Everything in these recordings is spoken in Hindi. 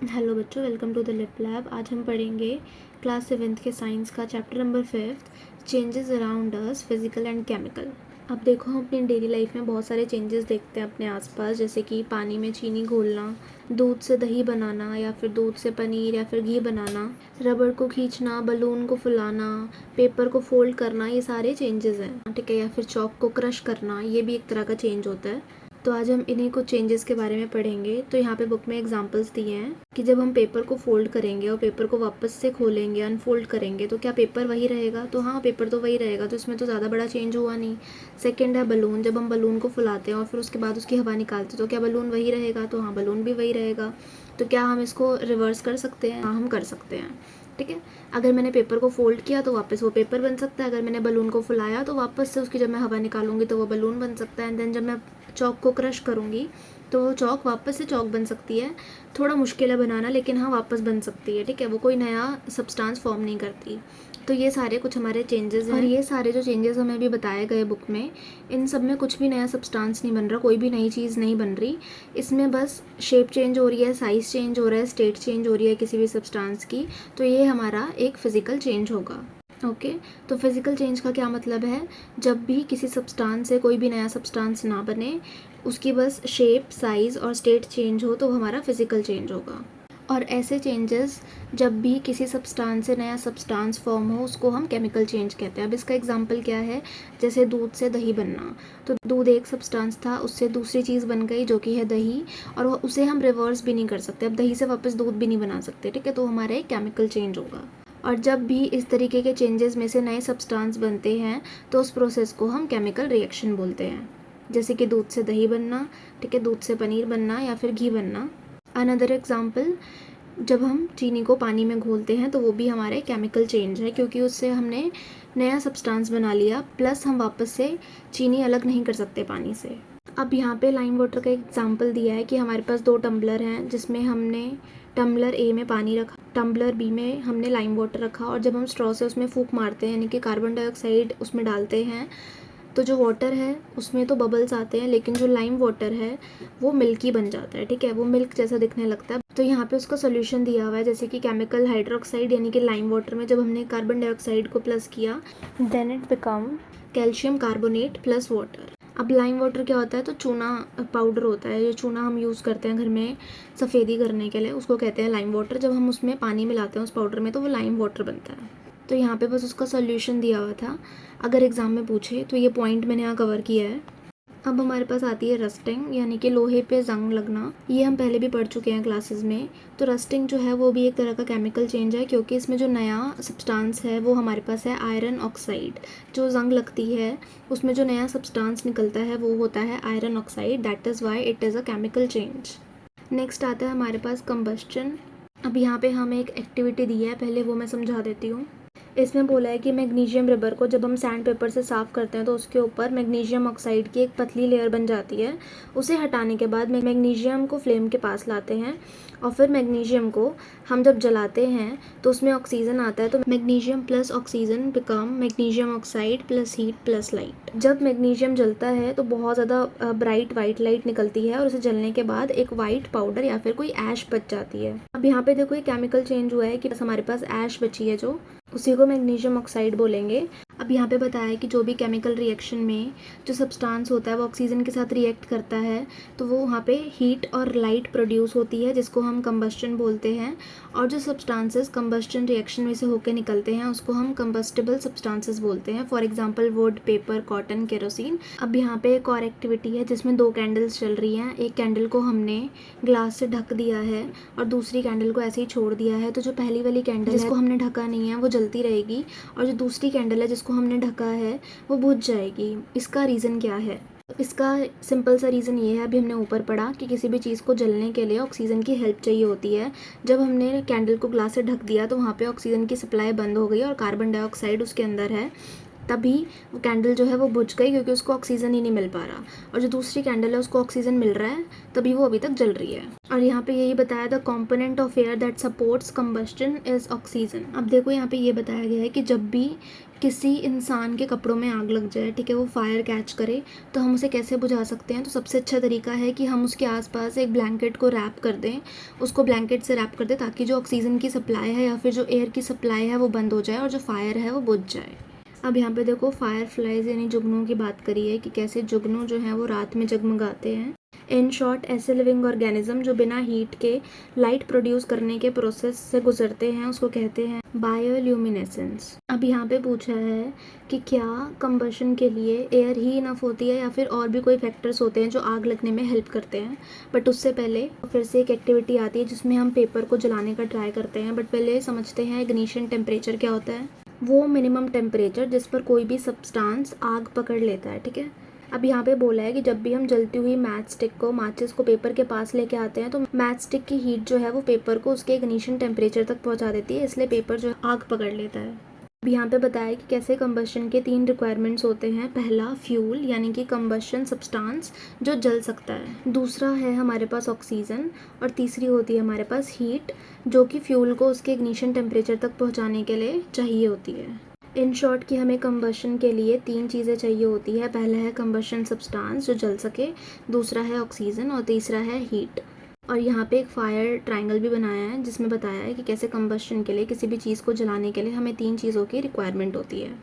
हेलो बच्चों, welcome to the lip lab. आज हम पढ़ेंगे क्लास 7th के साइंस का chapter number 5 changes around us physical and chemical. अब देखो, हम अपनी डेली लाइफ में बहुत सारे चेंजेस देखते हैं अपने आसपास, जैसे कि पानी में चीनी घोलना, दूध से दही बनाना या फिर दूध से पनीर या फिर घी बनाना, रबड़ को खींचना, बलून को फुलाना, पेपर को फोल्ड करना, ये सारे चेंजेस हैं, ठीक है। या फिर चॉक को क्रश करना, ये भी एक तरह का चेंज होता है। तो आज हम इन्हीं कुछ चेंजेस के बारे में पढ़ेंगे। तो यहाँ पे बुक में एग्जांपल्स दिए हैं कि जब हम पेपर को फोल्ड करेंगे और पेपर को वापस से खोलेंगे, अनफोल्ड करेंगे, तो क्या पेपर वही रहेगा? तो हाँ, पेपर तो वही रहेगा, तो इसमें तो ज़्यादा बड़ा चेंज हुआ नहीं। सेकंड है बलून। जब हम बलून को फुलाते हैं और फिर उसके बाद उसकी हवा निकालते हैं, तो क्या बलून वही रहेगा? तो हाँ, बलून भी वही रहेगा। तो क्या हम इसको रिवर्स कर सकते हैं? हाँ, हम कर सकते हैं, ठीक है। अगर मैंने पेपर को फोल्ड किया तो वापस वो पेपर बन सकता है। अगर मैंने बलून को फुलाया तो वापस से उसकी जब मैं हवा निकालूंगी तो वो बलून बन सकता है। एंड देन जब मैं चॉक को क्रश करूँगी तो वो चॉक वापस से चॉक बन सकती है। थोड़ा मुश्किल है बनाना, लेकिन हाँ, वापस बन सकती है, ठीक है। वो कोई नया सब्सटेंस फॉर्म नहीं करती। तो ये सारे कुछ हमारे चेंजेस हैं, और ये सारे जो चेंजेस हमें अभी बताए गए बुक में, इन सब में कुछ भी नया सब्सटेंस नहीं बन रहा, कोई भी नई चीज़ नहीं बन रही। इसमें बस शेप चेंज हो रही है, साइज़ चेंज हो रहा है, स्टेट चेंज हो रही है किसी भी सब्सटेंस की। तो ये हमारा एक फ़िज़िकल चेंज होगा। ओके। तो फिज़िकल चेंज का क्या मतलब है? जब भी किसी सब्सटेंस से कोई भी नया सब्सटेंस ना बने, उसकी बस शेप, साइज़ और स्टेट चेंज हो, तो हमारा फिज़िकल चेंज होगा। और ऐसे चेंजेस जब भी किसी सब्सटेंस से नया सब्सटेंस फॉर्म हो, उसको हम केमिकल चेंज कहते हैं। अब इसका एग्जांपल क्या है? जैसे दूध से दही बनना। तो दूध एक सब्सटेंस था, उससे दूसरी चीज़ बन गई जो कि है दही, और उसे हम रिवर्स भी नहीं कर सकते। अब दही से वापस दूध भी नहीं बना सकते, ठीक है। तो हमारा एक केमिकल चेंज होगा। और जब भी इस तरीके के चेंजेस में से नए सब्सटेंस बनते हैं, तो उस प्रोसेस को हम केमिकल रिएक्शन बोलते हैं। जैसे कि दूध से दही बनना, ठीक है, दूध से पनीर बनना या फिर घी बनना। अनदर एग्जाम्पल, जब हम चीनी को पानी में घोलते हैं तो वो भी हमारे केमिकल चेंज है, क्योंकि उससे हमने नया सब्सटेंस बना लिया, प्लस हम वापस से चीनी अलग नहीं कर सकते पानी से। अब यहाँ पे लाइम वाटर का एग्जाम्पल दिया है कि हमारे पास 2 टम्बलर हैं, जिसमें हमने टम्बलर ए में पानी रखा, टम्बलर बी में हमने लाइम वाटर रखा, और जब हम स्ट्रॉ से उसमें फूंक मारते हैं, यानी कि कार्बन डाइऑक्साइड उसमें डालते हैं, तो जो वाटर है उसमें तो बबल्स आते हैं, लेकिन जो लाइम वाटर है वो मिल्की बन जाता है, ठीक है। वो मिल्क जैसा दिखने लगता है। तो यहाँ पे उसका सोल्यूशन दिया हुआ है, जैसे कि केमिकल हाइड्रोक्साइड, यानी कि लाइम वाटर में जब हमने कार्बन डाइऑक्साइड को प्लस किया, then it become calcium carbonate plus water. अब लाइम वाटर क्या होता है? तो चूना पाउडर होता है, जो चूना हम यूज़ करते हैं घर में सफ़ेदी करने के लिए, उसको कहते हैं लाइम वाटर। जब हम उसमें पानी मिलाते हैं उस पाउडर में, तो वो लाइम वाटर बनता है। तो यहाँ पे बस उसका सोल्यूशन दिया हुआ था। अगर एग्ज़ाम में पूछे तो ये पॉइंट मैंने यहाँ कवर किया है। अब हमारे पास आती है रस्टिंग, यानी कि लोहे पे जंग लगना। ये हम पहले भी पढ़ चुके हैं क्लासेस में। तो रस्टिंग जो है वो भी एक तरह का केमिकल चेंज है, क्योंकि इसमें जो नया सब्सटेंस है वो हमारे पास है आयरन ऑक्साइड। जो जंग लगती है उसमें जो नया सब्सटेंस निकलता है वो होता है iron oxide. That is why it is a chemical change. Next आता है हमारे पास कंबस्चन। अब यहाँ पे हमें एक एक्टिविटी दी है, पहले वो मैं समझा देती हूँ। इसमें बोला है कि मैग्नीशियम रबर को जब हम सैंड पेपर से साफ़ करते हैं तो उसके ऊपर मैग्नीशियम ऑक्साइड की एक पतली लेयर बन जाती है। उसे हटाने के बाद मैग्नीशियम को फ्लेम के पास लाते हैं, और फिर मैग्नीशियम को हम जब जलाते हैं तो उसमें ऑक्सीजन आता है। तो magnesium plus oxygen become magnesium oxide plus heat plus light. जब मैग्नीशियम जलता है तो बहुत ज़्यादा ब्राइट वाइट लाइट निकलती है, और उसे जलने के बाद एक वाइट पाउडर या फिर कोई ऐश बच जाती है। अब यहाँ पे देखो, ये केमिकल चेंज हुआ है कि बस हमारे पास ऐश बची है, जो उसी को मैग्नीशियम ऑक्साइड बोलेंगे। अब यहाँ पे बताया है कि जो भी केमिकल रिएक्शन में जो सब्सटेंस होता है वो ऑक्सीजन के साथ रिएक्ट करता है, तो वो वहाँ पे हीट और लाइट प्रोड्यूस होती है, जिसको हम कंबस्चन बोलते हैं। और जो सब्सटेंसेस कंबस्चन रिएक्शन में से होकर निकलते हैं उसको हम कंबस्टिबल सब्सटेंसेस बोलते हैं। For example would, paper, cotton, kerosene. अब यहाँ पे एक और एक्टिविटी है जिसमें 2 कैंडल्स चल रही हैं। एक कैंडल को हमने ग्लास से ढक दिया है और दूसरी कैंडल को ऐसे ही छोड़ दिया है। तो जो पहली वाली कैंडल जिसको हमने ढका नहीं है वो जलती रहेगी, और जो दूसरी कैंडल है जिसको हमने ढका है वो बुझ जाएगी। इसका रीज़न क्या है? इसका सिंपल सा रीज़न ये है, अभी हमने ऊपर पढ़ा कि किसी भी चीज़ को जलने के लिए ऑक्सीजन की हेल्प चाहिए होती है। जब हमने कैंडल को ग्लास से ढक दिया तो वहाँ पे ऑक्सीजन की सप्लाई बंद हो गई और कार्बन डाइऑक्साइड उसके अंदर है, तभी वो कैंडल जो है वो बुझ गई, क्योंकि उसको ऑक्सीजन ही नहीं मिल पा रहा, और जो दूसरी कैंडल है उसको ऑक्सीजन मिल रहा है, तभी वो अभी तक जल रही है। और यहाँ पे यही बताया, the component of air that supports combustion is oxygen. अब देखो यहाँ पे ये बताया गया है कि जब भी किसी इंसान के कपड़ों में आग लग जाए, ठीक है, वो फायर कैच करे, तो हम उसे कैसे बुझा सकते हैं। तो सबसे अच्छा तरीका है कि हम उसके आसपास एक ब्लैंकेट को रैप कर दें, उसको ब्लैंकेट से रैप कर दें, ताकि जो ऑक्सीजन की सप्लाई है या फिर जो एयर की सप्लाई है वो बंद हो जाए और जो फायर है वो बुझ जाए। अब यहाँ पे देखो फायर फ्लाइज यानी जुगनू की बात करी है कि कैसे जुगनू जो है वो रात में जगमगाते हैं। इन शॉर्ट, ऐसे लिविंग ऑर्गेनिज्म जो बिना हीट के लाइट प्रोड्यूस करने के प्रोसेस से गुजरते हैं उसको कहते हैं बायोल्यूमिनेसेंस। अब यहाँ पे पूछा है कि क्या कंबशन के लिए एयर ही इनफ होती है या फिर और भी कोई फैक्टर्स होते हैं जो आग लगने में हेल्प करते हैं। बट उससे पहले फिर से एक एक्टिविटी आती है जिसमें हम पेपर को जलाने का ट्राई करते हैं। बट पहले समझते हैं इग्निशन टेम्परेचर क्या होता है। वो मिनिमम टेम्परेचर जिस पर कोई भी सब्सटेंस आग पकड़ लेता है, ठीक है। अब यहाँ पे बोला है कि जब भी हम जलती हुई मैच स्टिक को, माचिस को पेपर के पास लेके आते हैं, तो मैच स्टिक की हीट जो है वो पेपर को उसके इग्निशन टेम्परेचर तक पहुँचा देती है, इसलिए पेपर जो आग पकड़ लेता है। अब यहाँ पे बताया कि कैसे कंबशन के 3 रिक्वायरमेंट्स होते हैं। पहला फ्यूल यानी कि कंबशन सब्सटेंस जो जल सकता है, दूसरा है हमारे पास ऑक्सीजन, और तीसरी होती है हमारे पास हीट जो कि फ्यूल को उसके इग्निशन टेम्परेचर तक पहुँचाने के लिए चाहिए होती है। इन शॉर्ट कि हमें कंबशन के लिए 3 चीज़ें चाहिए होती है। पहला है कंबशन सब्सटेंस जो जल सके, दूसरा है ऑक्सीजन और तीसरा है हीट। और यहाँ पे एक फायर ट्रायंगल भी बनाया है जिसमें बताया है कि कैसे कंबशन के लिए, किसी भी चीज़ को जलाने के लिए हमें 3 चीज़ों की रिक्वायरमेंट होती है।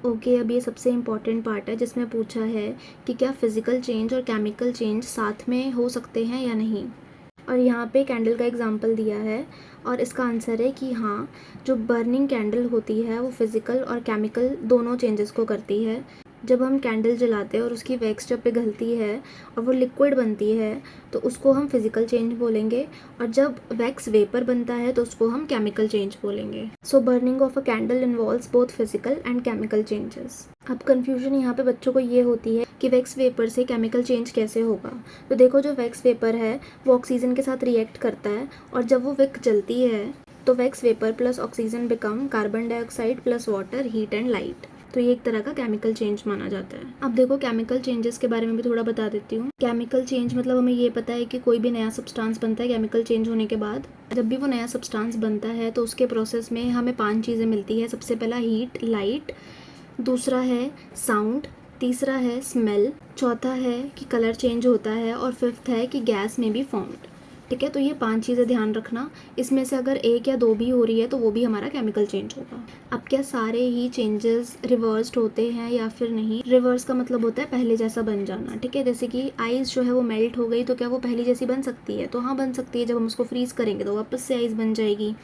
ओके, अब ये सबसे इम्पॉर्टेंट पार्ट है जिसमें पूछा है कि क्या फिज़िकल चेंज और केमिकल चेंज साथ में हो सकते हैं या नहीं। और यहाँ पे कैंडल का एग्जांपल दिया है और इसका आंसर है कि हाँ, जो बर्निंग कैंडल होती है वो फिज़िकल और केमिकल दोनों चेंजेस को करती है। जब हम कैंडल जलाते हैं और उसकी वैक्स जब पिघलती है और वो लिक्विड बनती है तो उसको हम फिज़िकल चेंज बोलेंगे, और जब वैक्स वेपर बनता है तो उसको हम केमिकल चेंज बोलेंगे। So burning of a candle involves both physical and chemical changes. अब कन्फ्यूजन यहाँ पे बच्चों को ये होती है कि वैक्स वेपर से केमिकल चेंज कैसे होगा। तो देखो, जो वैक्स वेपर है वो ऑक्सीजन के साथ रिएक्ट करता है, और जब वो विक जलती है तो wax vapour plus oxygen become carbon dioxide plus water, heat and light. तो ये एक तरह का केमिकल चेंज माना जाता है। अब देखो, केमिकल चेंजेस के बारे में भी थोड़ा बता देती हूँ। केमिकल चेंज मतलब हमें ये पता है कि कोई भी नया सब्सटेंस बनता है केमिकल चेंज होने के बाद। जब भी वो नया सब्सटेंस बनता है तो उसके प्रोसेस में हमें 5 चीज़ें मिलती है। सबसे पहला हीट, लाइट, दूसरा है साउंड, तीसरा है स्मेल, चौथा है कि कलर चेंज होता है, और फिफ्थ है कि गैस में भी फॉर्म्ड। ठीक है, तो ये 5 चीज़ें ध्यान रखना। इसमें से अगर 1 या 2 भी हो रही है तो वो भी हमारा केमिकल चेंज होगा। अब क्या सारे ही चेंजेस रिवर्स्ड होते हैं या फिर नहीं? रिवर्स का मतलब होता है पहले जैसा बन जाना। ठीक है, जैसे कि आइस जो है वो मेल्ट हो गई तो क्या वो पहले जैसी बन सकती है? तो हाँ, बन सकती है। जब हम उसको फ्रीज़ करेंगे तो वापस से आइस बन जाएगी।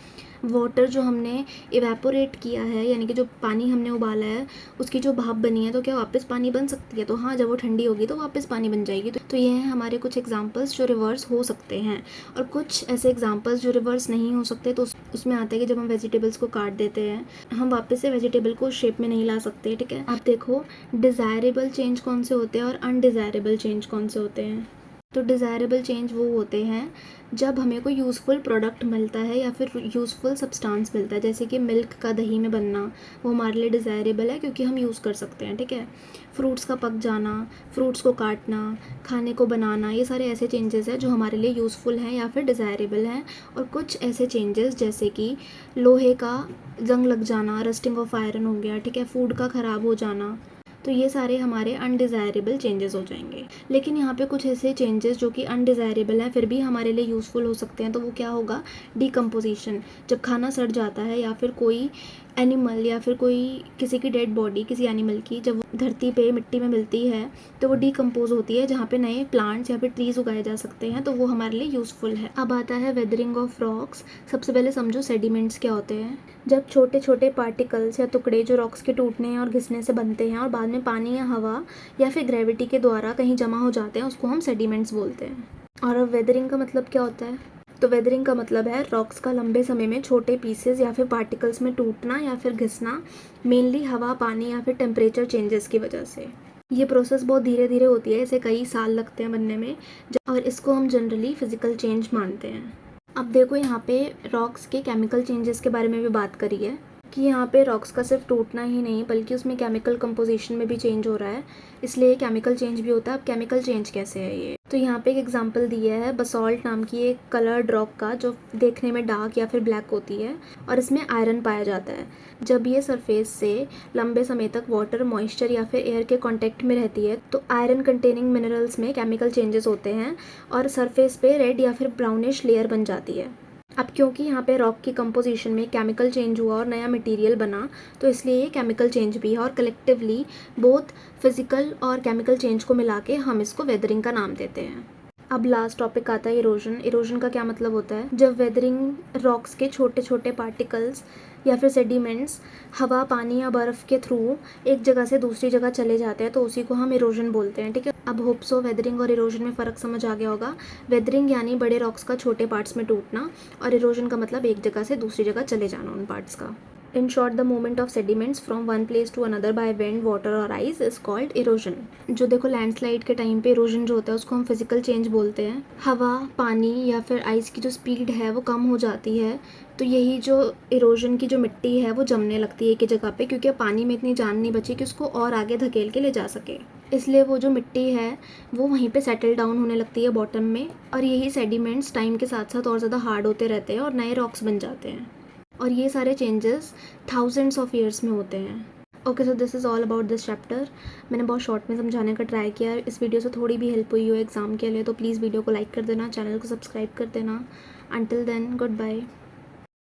वाटर जो हमने इवेपोरेट किया है, यानी कि जो पानी हमने उबाला है उसकी जो भाप बनी है, तो क्या वापस पानी बन सकती है? तो हाँ, जब वो ठंडी होगी तो वापस पानी बन जाएगी। तो ये हैं हमारे कुछ एग्जांपल्स जो रिवर्स हो सकते हैं, और कुछ ऐसे एग्जांपल्स जो रिवर्स नहीं हो सकते। तो उसमें आता है कि जब हम वेजिटेबल्स को काट देते हैं, हम वापस से वेजिटेबल को शेप में नहीं ला सकते। ठीक है, आप देखो डिज़ायरेबल चेंज कौन से होते हैं और अनडिज़ायरेबल चेंज कौन से होते हैं। तो डिज़ायरेबल चेंज वो होते हैं जब हमें कोई यूज़फुल प्रोडक्ट मिलता है या फिर यूज़फुल सब्सटेंस मिलता है, जैसे कि मिल्क का दही में बनना, वो हमारे लिए डिज़ायरेबल है क्योंकि हम यूज़ कर सकते हैं। ठीक है, फ्रूट्स का पक जाना, फ्रूट्स को काटना, खाने को बनाना, ये सारे ऐसे चेंजेस हैं जो हमारे लिए यूज़फुल हैं या फिर डिज़ायरेबल हैं। और कुछ ऐसे चेंजेस जैसे कि लोहे का जंग लग जाना, रस्टिंग ऑफ आयरन हो गया, ठीक है, फूड का ख़राब हो जाना, तो ये सारे हमारे अनडिज़ायरेबल चेंजेस हो जाएंगे। लेकिन यहाँ पे कुछ ऐसे चेंजेस जो कि अनडिज़ायरेबल हैं फिर भी हमारे लिए यूज़फुल हो सकते हैं। तो वो क्या होगा? डिकम्पोजिशन। जब खाना सड़ जाता है या फिर कोई एनिमल या फिर कोई किसी की डेड बॉडी किसी एनिमल की जब धरती पे मिट्टी में मिलती है तो वो डिकम्पोज होती है, जहाँ पे नए प्लांट्स या फिर ट्रीज़ उगाए जा सकते हैं, तो वो हमारे लिए यूज़फुल है। अब आता है वेदरिंग ऑफ रॉक्स। सबसे पहले समझो सेडिमेंट्स क्या होते हैं। जब छोटे छोटे पार्टिकल्स या टुकड़े जो रॉक्स के टूटने और घिसने से बनते हैं और बाद में पानी या हवा या फिर ग्रेविटी के द्वारा कहीं जमा हो जाते हैं, उसको हम सेडिमेंट्स बोलते हैं। और अब वेदरिंग का मतलब क्या होता है? तो वेदरिंग का मतलब है रॉक्स का लंबे समय में छोटे पीसेस या फिर पार्टिकल्स में टूटना या फिर घिसना, मेनली हवा, पानी या फिर टेम्परेचर चेंजेस की वजह से। ये प्रोसेस बहुत धीरे धीरे होती है, इसे कई साल लगते हैं बनने में, और इसको हम जनरली फिजिकल चेंज मानते हैं। अब देखो, यहाँ पे रॉक्स के केमिकल चेंजेस के बारे में भी बात करी है। कि यहाँ पे रॉक्स का सिर्फ टूटना ही नहीं बल्कि उसमें केमिकल कंपोजिशन में भी चेंज हो रहा है, इसलिए केमिकल चेंज भी होता है। अब केमिकल चेंज कैसे है ये, तो यहाँ पे एक एग्जांपल दिया है बसॉल्ट नाम की एक कलर्ड रॉक का, जो देखने में डार्क या फिर ब्लैक होती है और इसमें आयरन पाया जाता है। जब ये सरफेस से लंबे समय तक वाटर, मॉइस्चर या फिर एयर के कांटेक्ट में रहती है तो आयरन कंटेनिंग मिनरल्स में केमिकल चेंजेस होते हैं और सरफेस पे रेड या फिर ब्राउनिश लेयर बन जाती है। अब क्योंकि यहाँ पे रॉक की कंपोजिशन में केमिकल चेंज हुआ और नया मटेरियल बना, तो इसलिए ये केमिकल चेंज भी है और कलेक्टिवली बोथ फिजिकल और केमिकल चेंज को मिला के हम इसको वेदरिंग का नाम देते हैं। अब लास्ट टॉपिक आता है इरोजन। इरोजन का क्या मतलब होता है, जब वेदरिंग रॉक्स के छोटे छोटे पार्टिकल्स या फिर सेडिमेंट्स हवा, पानी या बर्फ़ के थ्रू एक जगह से दूसरी जगह चले जाते हैं तो उसी को हम इरोजन बोलते हैं। ठीक है, अब होप सो वेदरिंग और इरोजन में फ़र्क समझ आ गया होगा। वेदरिंग यानी बड़े रॉक्स का छोटे पार्ट्स में टूटना और इरोजन का मतलब एक जगह से दूसरी जगह चले जाना उन पार्ट्स का। In short, the movement of sediments from one place to another by wind, water or ice is called erosion. जो देखो लैंडस्लाइड के टाइम पे इरोजन जो होता है उसको हम फिजिकल चेंज बोलते हैं। हवा, पानी या फिर आइस की जो स्पीड है वो कम हो जाती है, तो यही जो इरोजन की जो मिट्टी है वो जमने लगती है एक ही जगह पे, क्योंकि पानी में इतनी जान नहीं बची कि उसको और आगे धकेल के ले जा सके। इसलिए वो जो मिट्टी है वो वहीं पे सेटल डाउन होने लगती है बॉटम में, और यही सेडिमेंट्स टाइम के साथ साथ और ज़्यादा हार्ड होते रहते हैं और नए रॉक्स बन जाते हैं। और ये सारे चेंजेस थाउजेंड्स ऑफ ईयर्स में होते हैं। Okay, so this is all about this chapter. मैंने बहुत शॉर्ट में समझाने का ट्राई किया। इस वीडियो से थोड़ी भी हेल्प हुई हो एग्ज़ाम के लिए तो प्लीज़ वीडियो को लाइक कर देना, चैनल को सब्सक्राइब कर देना। Until then, good bye.